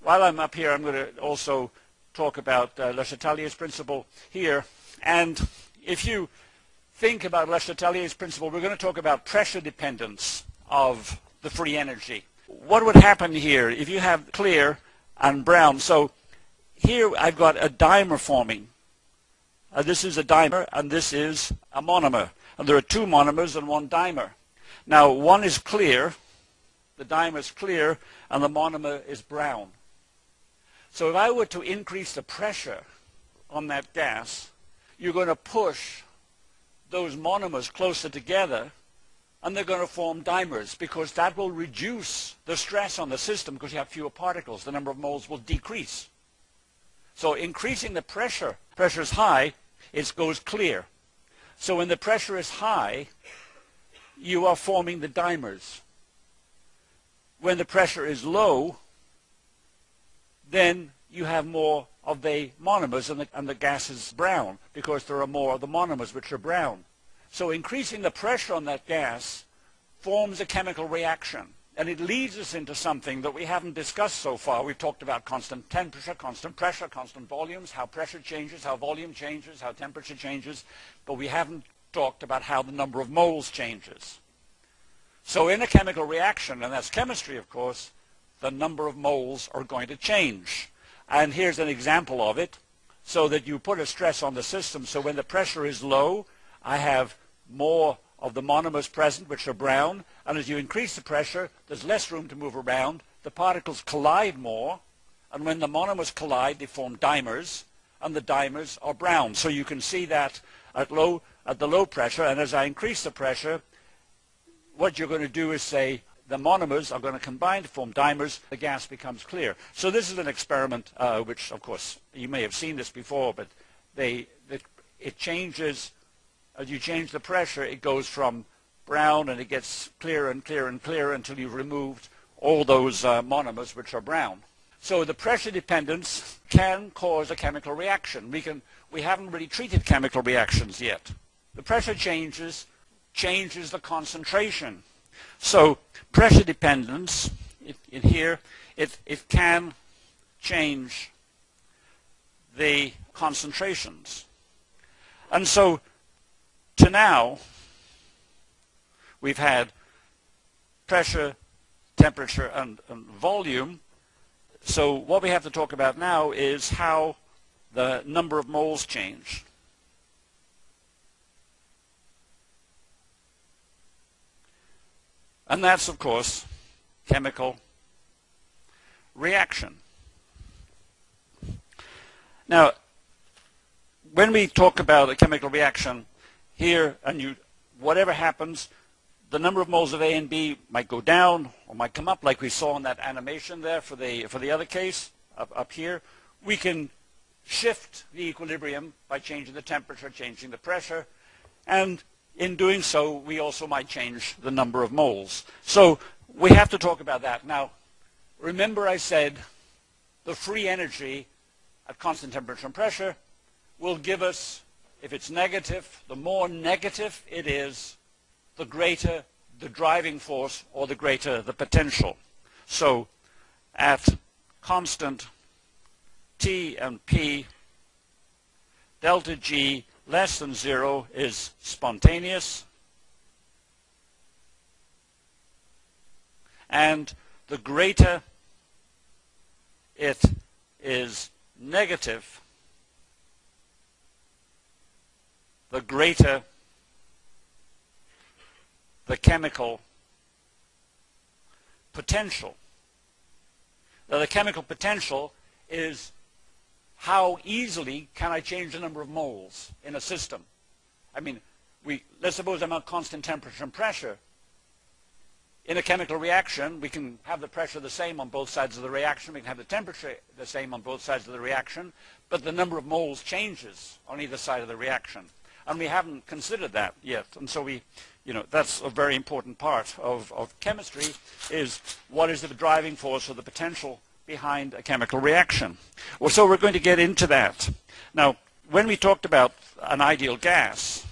while I'm up here, I'm going to also talk about Le Chatelier's principle here. And if you think about Le Chatelier's principle, we're going to talk about pressure dependence of the free energy. What would happen here if you have clear and brown? So here I've got a dimer forming. This is a dimer and this is a monomer. And there are two monomers and one dimer. Now one is clear, the dimer is clear, and the monomer is brown. So if I were to increase the pressure on that gas, you're going to push those monomers closer together, and they're going to form dimers, because that will reduce the stress on the system because you have fewer particles. The number of moles will decrease. So increasing the pressure is high, it goes clear. So when the pressure is high, you are forming the dimers. When the pressure is low, then you have more of the monomers, and the gas is brown because there are more of the monomers which are brown. So increasing the pressure on that gas forms a chemical reaction, and it leads us into something that we haven't discussed so far. We've talked about constant temperature, constant pressure, constant volumes, how pressure changes, how volume changes, how temperature changes, but we haven't talked about how the number of moles changes. So in a chemical reaction, and that's chemistry of course, the number of moles are going to change. And here's an example of it, so that you put a stress on the system. So when the pressure is low, I have more of the monomers present, which are brown, and as you increase the pressure, there's less room to move around. The particles collide more, and when the monomers collide, they form dimers, and the dimers are brown. So you can see that at the low pressure, and as I increase the pressure, what you're going to do is say the monomers are going to combine to form dimers, the gas becomes clear. So this is an experiment which, of course, you may have seen this before, but it changes. As you change the pressure, it goes from brown and it gets clearer and clearer and clearer until you've removed all those monomers which are brown. So the pressure dependence can cause a chemical reaction. We haven't really treated chemical reactions yet. The pressure changes the concentration. So pressure dependence in here, it can change the concentrations. And so to now, we've had pressure, temperature, and volume. So what we have to talk about now is how the number of moles change. And that's, of course, chemical reaction. Now, when we talk about a chemical reaction here, and whatever happens, the number of moles of A and B might go down or might come up, like we saw in that animation there for the other case up here. We can shift the equilibrium by changing the temperature, changing the pressure, and in doing so, we also might change the number of moles. So we have to talk about that. Now, remember I said the free energy at constant temperature and pressure will give us, if it's negative, the more negative it is, the greater the driving force or the greater the potential. So at constant T and P, delta G less than 0 is spontaneous, and the greater it is negative, the greater the chemical potential. Now, the chemical potential is how easily can I change the number of moles in a system. I mean, let's suppose I'm at constant temperature and pressure. In a chemical reaction, we can have the pressure the same on both sides of the reaction. We can have the temperature the same on both sides of the reaction, but the number of moles changes on either side of the reaction. And we haven't considered that yet. And so that's a very important part of chemistry, is what is the driving force or the potential behind a chemical reaction. Well, so we're going to get into that. Now, when we talked about an ideal gas,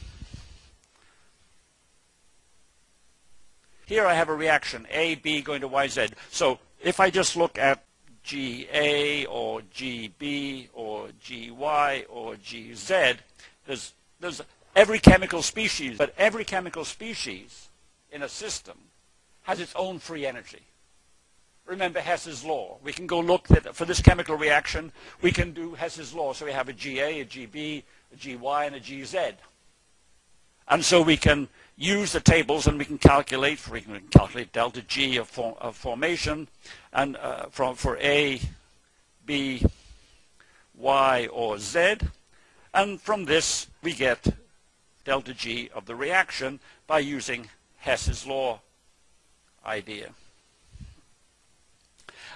here I have a reaction, A, B going to Y, Z. So if I just look at GA or GB or GY or GZ. There's every chemical species, but every chemical species in a system has its own free energy. Remember Hess's law. We can go look at, for this chemical reaction, we can do Hess's law. So we have a GA, a GB, a GY, and a GZ. And so we can use the tables and we can calculate delta G of formation and for A, B, Y, or Z. And from this we get delta G of the reaction by using Hess's law idea.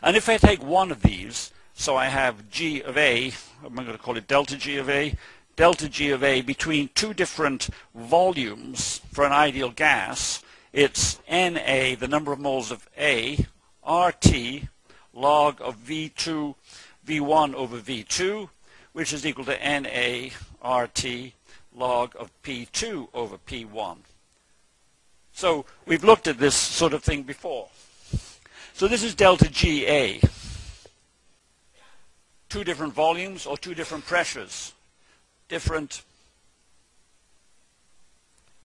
And if I take one of these, so I have G of A, I'm going to call it delta G of A between two different volumes for an ideal gas, it's Na, the number of moles of A, RT, log of V1 over V2, which is equal to Na RT log of P2 over P1. So we've looked at this sort of thing before. So this is delta GA. Two different volumes or two different pressures. Different